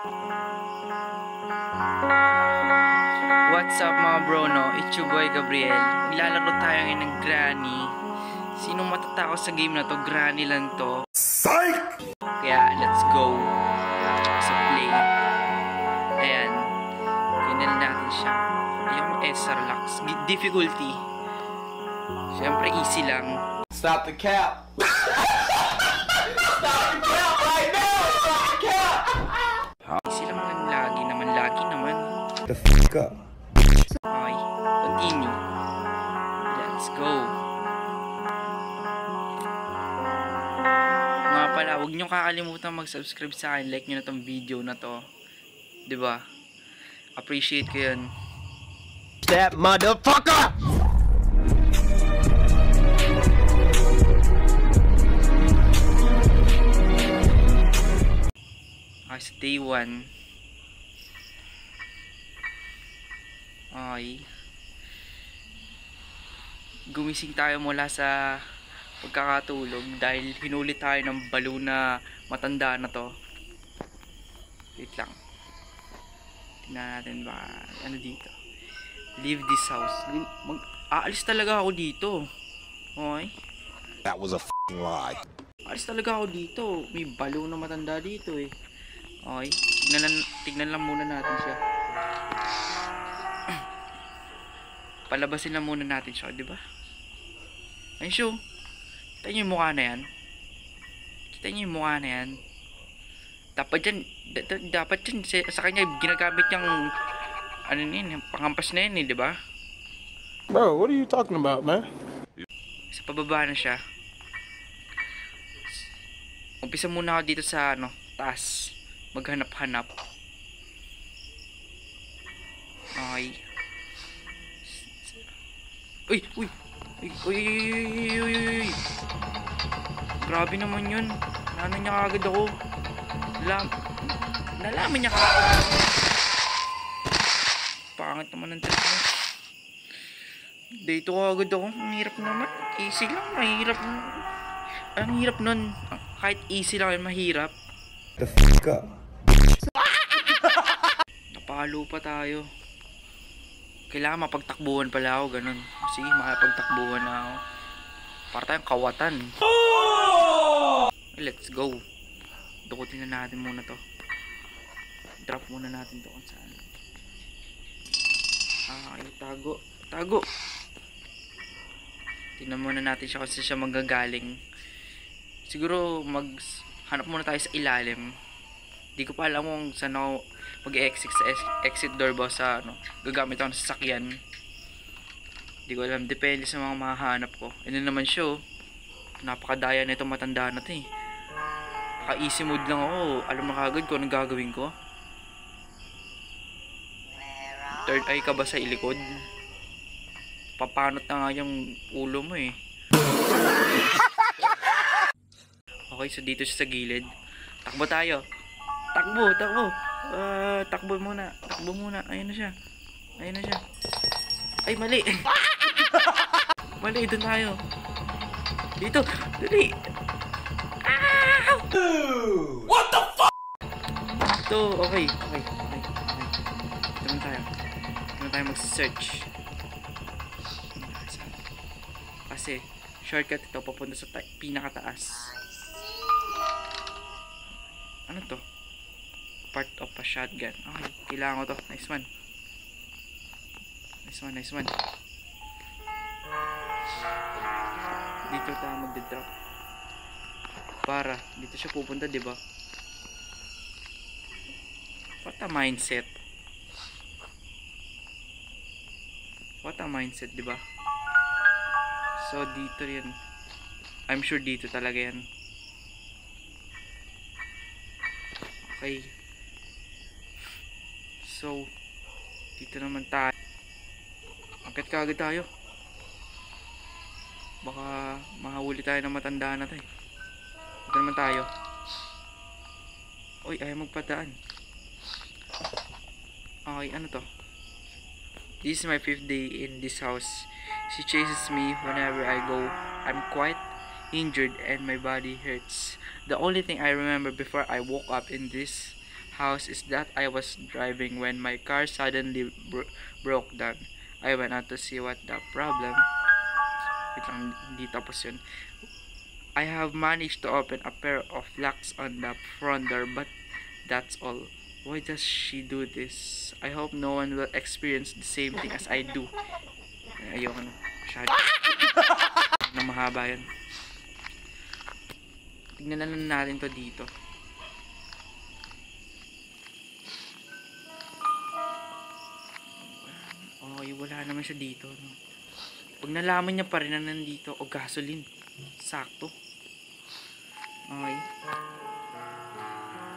What's up mga bro, no? It's your boy Gabriel. Maglalaro tayo ngayon ng Granny. Sinong matatakot sa game na to? Granny lang to. Psych! Kaya let's go sa play. Ayan. Ganyan natin siya. Yung SR Lux. Difficulty. Siyempre easy lang. Stop the cap! Stop the cap right now! Stop the cap! Easy lang naman. Lagi naman. The fuck up. Okay. Continue. Let's go. Mga pala, huwag nyo kakalimutan mag-subscribe sa akin. Like nyo na tong video na to. Diba? Appreciate ko yun. That motherfucker! Okay, sa day 1. Okay. Gumising tayo mula sa pagkakatulog dahil hinuli tayo ng balo na matanda na to. Wait lang. Tingnan natin ba ano dito. Leave this house. Aalis talaga ako dito. Okay. That was a fucking lie. Aalis talaga ako dito. May balo na matanda dito eh. Okay. Tignan lang muna natin siya. Palabasin lang muna natin siya, di ba? Ayun siya. Kita niyo yung mukha na yan? Kita niyo yung mukha na yan? Dapat yan sa kanya ginagamit yung ano yun, pangampas na yun eh, di ba? Bro, what are you talking about, man? Sa pababa na siya. Umpisa muna ako dito sa ano, taas. Maghanap-hanap. Okay. Uy! Grabe naman yun. Nalaman niya kagad ako. Nalaman niya kagad. Pangit naman ang trip mo. Dito kagad ako. Ang hirap naman. Easy lang. Mahirap. Ang hirap nun. Kahit easy lang yun, mahirap. The fuck up. Napalo pa tayo. Kailangan mapagtakbuhan pala ako, ganun. Sige, makapagtakbuhan na ako. Para tayong kawatan. Let's go. Dukutin na natin muna to. Drop muna natin to kung saan. Tago. Tingnan muna natin siya kasi siya magagaling. Siguro maghanap muna tayo sa ilalim. Di ko pa alam kung saan ako mag-exit sa exit door ba sa ano, gagamit ako ng sasakyan. Di ko alam, depende sa mga mahahanap ko. Ano naman siya, napakadaya na itong matanda na ito eh. Naka-easy mode lang ako, alam na kagad ko anong gagawin ko. Third eye ka ba sa ilikod? Papanot na nga yung ulo mo eh. Okay, so dito siya sa gilid. Takbo tayo. Takbo. Takbo muna. Ayun na siya. Ay, mali. Mali, doon tayo. Dito, dali. Ah! What the fuck? Ito, okay. Ito tayo mag-search. Kasi, shortcut ito papunta sa pinakataas. Ano to? Part of a shotgun. Okay, kailangan ko to. Nice one. Dito tayo magde-drop. Para dito siya pupunta, 'di ba? What a mindset. 'Di ba? So dito 'yan. I'm sure dito talaga 'yan. Okay. So, dito naman tayo. Angkat kaagad tayo. Baka mahuli tayo ng matanda na tayo. Dito naman tayo. Uy, ayaw magpadaan. Okay, ano to? This is my 5th day in this house. She chases me whenever I go. I'm quite injured and my body hurts. The only thing I remember before I woke up in this house is that I was driving when my car suddenly broke down. I went out to see what the problem. Wait lang, hindi tapos yun. I have managed to open a pair of locks on the front door, but that's all. Why does she do this? I hope no one will experience the same thing as I do. Ayoko na. Masyado. Na mahaba yan. Tignan na lang natin to dito. Okay, wala naman siya dito. No? Pag nalaman niya pa rin na nandito, o gasoline. Sakto. Okay.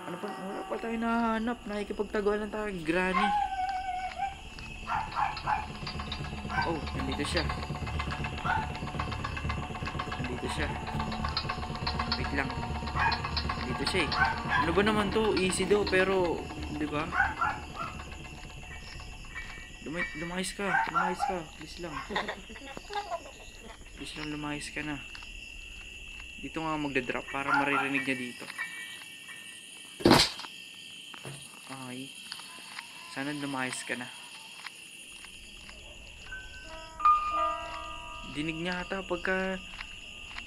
Ano pa? Wala pa tayo nahanap. Nakikipagtaguan lang tayo. Granny. Oh, nandito siya. Nandito siya. Wait lang. Nandito siya eh. Ano ba naman to? Easy daw pero, di ba? Lumayas ka. Lumayas ka. Please lang. Please lang lumayas ka na. Dito nga magdadrop para maririnig niya dito. Okay. Sana lumayas ka na. Dinig niya ata pagka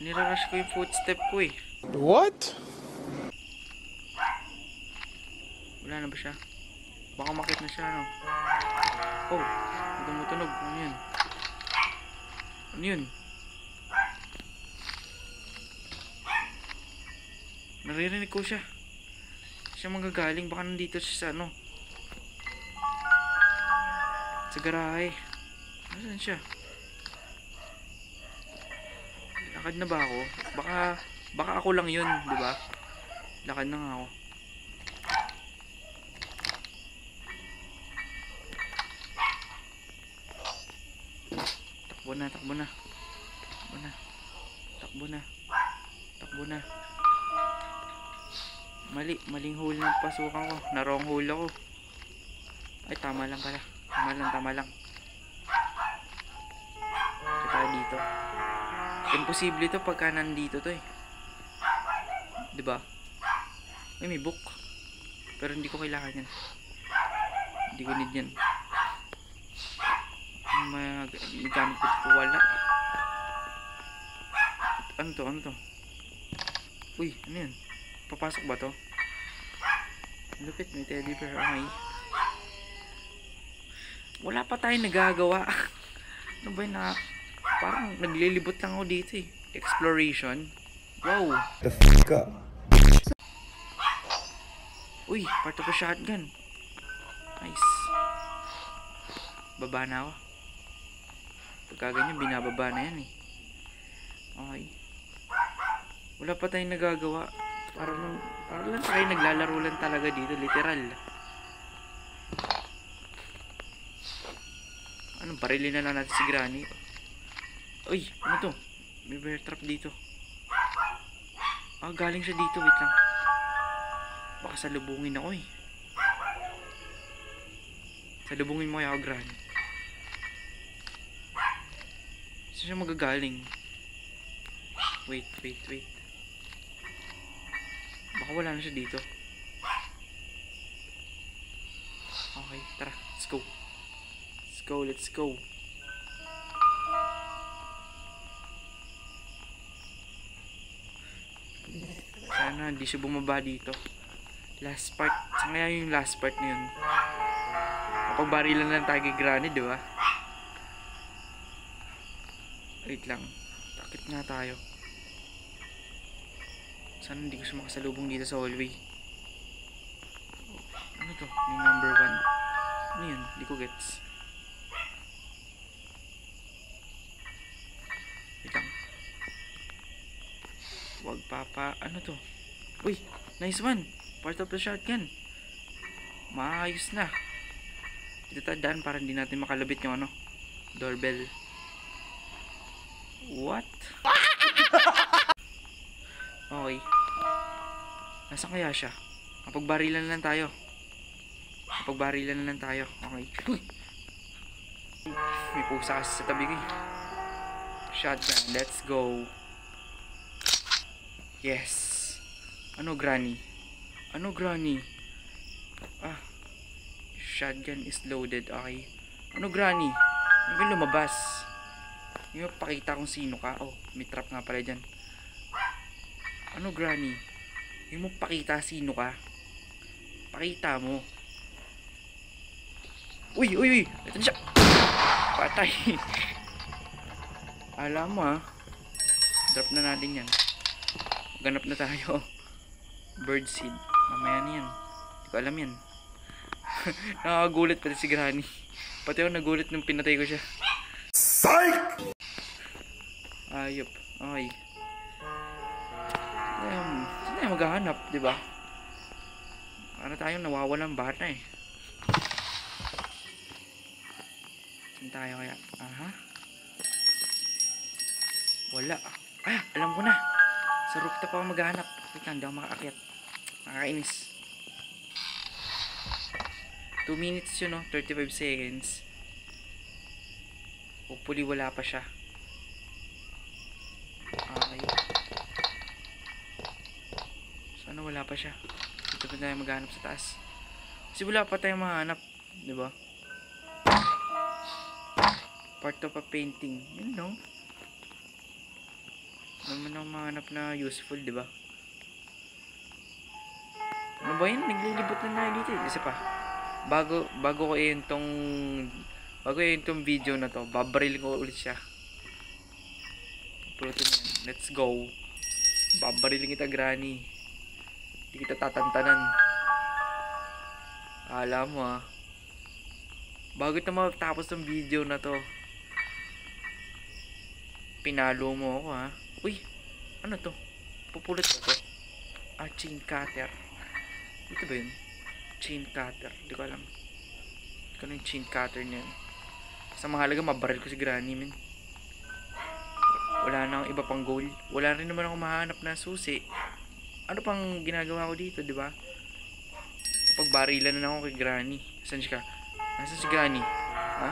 nirarush ko yung footstep ko eh. What? Wala na ba siya? Baka makit na siya, no? Oh, tumutunog. Ano yun? Ano yun? Naririnig ko siya. Siya manggagaling. Baka nandito siya sa ano? Sa garahe. Nasaan siya? Lakad na ba ako? Baka ako lang yun, di ba? Lakad na nga ako. Takbo na, takbo na. Takbo na. Takbo na. Takbo na. Maling hole na pasukan ko. Na wrong hole ako. Ay, tama lang pala. Tama lang. Kita dito. Imposible to pagka nandito to eh. Diba? Ay, may book. Pero hindi ko kailangan yan. Hindi ko need yan. May gamit ko wala. Ano to? Uy, ano yan? Papasok ba to? Lupit, may teddy bear. Okay. Wala pa tayong nagagawa. Ano ba yun na? Parang naglilibot lang ako dito eh. Exploration. Wow. The fuck up. Uy, part of a shotgun. Nice. Baba na ako. Pagka ganyan, binababa na yan eh. Okay. Wala pa tayong nagagawa. Parang lang tayo naglalaro lang talaga dito. Literal. Anong parilin na lang natin si Granny? Uy, ano to? May bear trap dito. Ah, galing siya dito. Wait lang. Baka salubungin ako eh. Salubungin mo kaya ako, Granny. Saan siya magagaling? Wait. Baka wala na siya dito. Okay, tara. Let's go. Sana hindi siya bumaba dito. Last part. Saan kaya yung last part na yun? Mapagbarilan lang tayo kay Granny, di ba? Wait lang. Takip nga tayo. Sana hindi ko siya makasalubong dito sa hallway. Ano to? May number 1. Ano yun? Hindi ko gets. Wait lang. Wag papa. Ano to? Uy! Nice one! Part of the shotgun. Maayos na. Dito tandaan para hindi natin makalabit yung ano. Doorbell. What? Okay. Nasaan kaya siya? Mapagbarilan lang tayo. Okay. Uy! May pusa kasi sa tabi ko eh. Shotgun. Let's go. Yes. Ano, Granny? Ah, shotgun is loaded. Okay. Ano, Granny? Hindi ka lumabas. Hindi mo pakita kung sino ka. Oh, may trap nga pala dyan. Ano, Granny? Hindi mo pakita sino ka. Pakita mo. Uy, uy, uy. Ito na siya. Patay. Alam mo ha. Drop na natin yan. Ganap na tayo. Birdseed. Mamaya na yan. Hindi ko alam yan. Nakakagulit pati si Granny. Pati ako nagulit nung pinatay ko siya. Psych! Ayop. Okay. Saan tayo maghahanap, diba? Para tayong nawawalang bata eh. Saan tayo kaya? Aha. Wala. Ah, alam ko na. Sa rooftop ako maghahanap. Wait lang, hindi ako makaakyat. Nakakainis. 2 minutes yun, no? 35 seconds. Hopefully wala pa siya. Okay. Sana wala pa siya. Dito pa tayo maghanap sa taas. Kasi wala pa tayo mahanap. Diba? Part of a painting. Yun no? Naman ang mahanap na useful, diba? Ano ba yun? Naglilibot na tayo dito. Isa pa. Bago ko i-end tong video na to, babaril ko ulit siya. Pulutin yan. Let's go. Babarilin kita, Granny. Hindi kita tatantanan. Alam mo ha. Bago ito matapos tong video na to, pinalo mo ako ha. Uy, ano to? Pupulot ko to. Ah, chain cutter. Ito ba yun? Chain cutter. Hindi ko alam. Hindi ko alam yung chain cutter niyan. Sa mahalaga, mabaril ko si Granny, men. Wala na akong iba pang goal. Wala rin naman ako mahanap na susi. Ano pang ginagawa ko dito, di ba? Pagbarilan na ako kay Granny. Saan siya ka? Nasaan si Granny? Ha?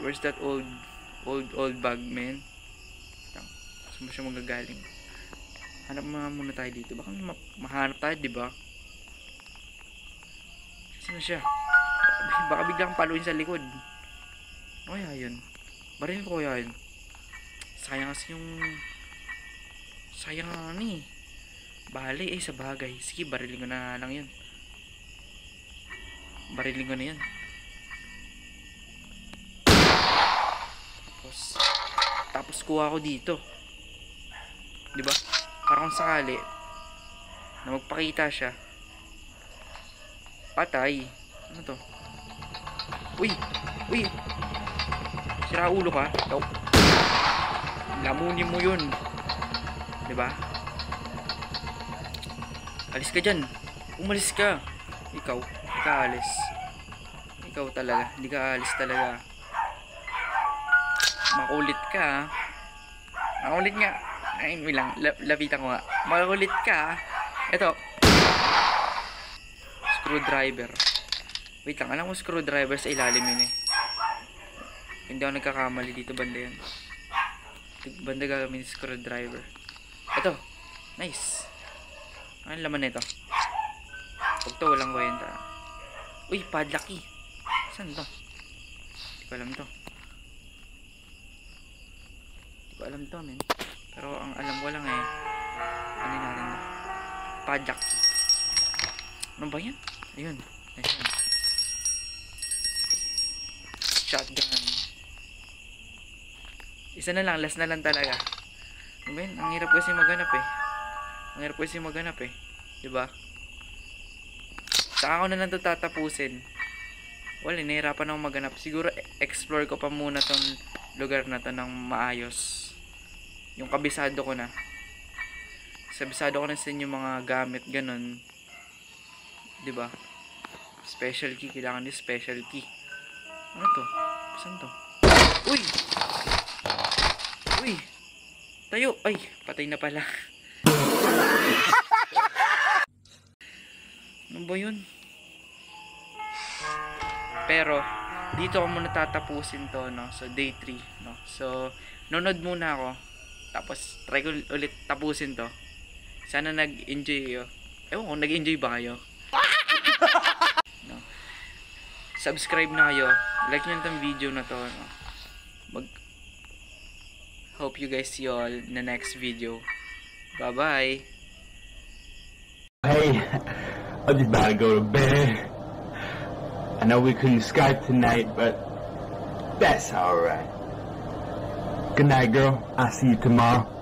Where's that old bag, man? Saan mo siya magagaling? Hanap muna tayo dito. Baka mahanap tayo, di ba? Saan siya? Baka biglang paluin sa likod. Ano kaya yun? Barilin ko kaya yun? Sayang kasi yung... Sayang nga ni. Bali sa bagay. Sige, barilin ko na lang yun. Barilin ko na yun. Tapos kuha ko dito. Diba? Parang sakali na magpakita siya. Patay. Ano to? Uy! Uy! Sira ulo ka? Ikaw. Lamunin mo yun. Diba? Alis ka dyan. Umalis ka. Ikaw. Hindi ka alis. Ikaw talaga. Hindi ka alis talaga. Makulit ka. Makulit nga. Ay, lang. Lapitan ko nga. Makulit ka. Ito. Screwdriver. Wait lang. Alam mo screwdriver sa ilalim yun eh. Hindi ako nagkakamali dito. Banda yan. Banda gagawin yung screwdriver. Ito. Nice. Ano laman nito? Pag to walang kwenta. Uy, padlock key. Saan to? Hindi ko alam to. Hindi ko alam to, men. Pero ang alam ko lang eh. Ano natin to? Padlock key. Ano ba yan? Ayun. Nice one. Shotgun. Isa na lang. Last na lang talaga. Ano ba yan? Ang hirap kasi maghanap eh. Ang hirap kasi maghanap eh. Diba? Saka ako na lang ito tatapusin. Wala, nahirapan ako maghanap. Siguro explore ko pa muna tong lugar na to ng maayos. Yung kabisado ko na. Kabisado ko na sa inyo mga gamit, ganun. Diba? Special key. Kailangan din special key. Ano to? Saan to? Uy! Uy! Tayo! Ay! Patay na pala. Ano ba yun? Pero dito ako muna tatapusin to, no? So day 3, no? So nunod muna ako. Tapos try ko ulit tapusin to. Sana nag-enjoy kayo. Ewan ko, nag-enjoy ba kayo? No? Subscribe na kayo. Like nyo itong video na to. No? Hope you guys see you all in the next video. Bye-bye. Hey, I'm just about to go to bed. I know we couldn't Skype tonight, but that's alright. Good night, girl. I'll see you tomorrow.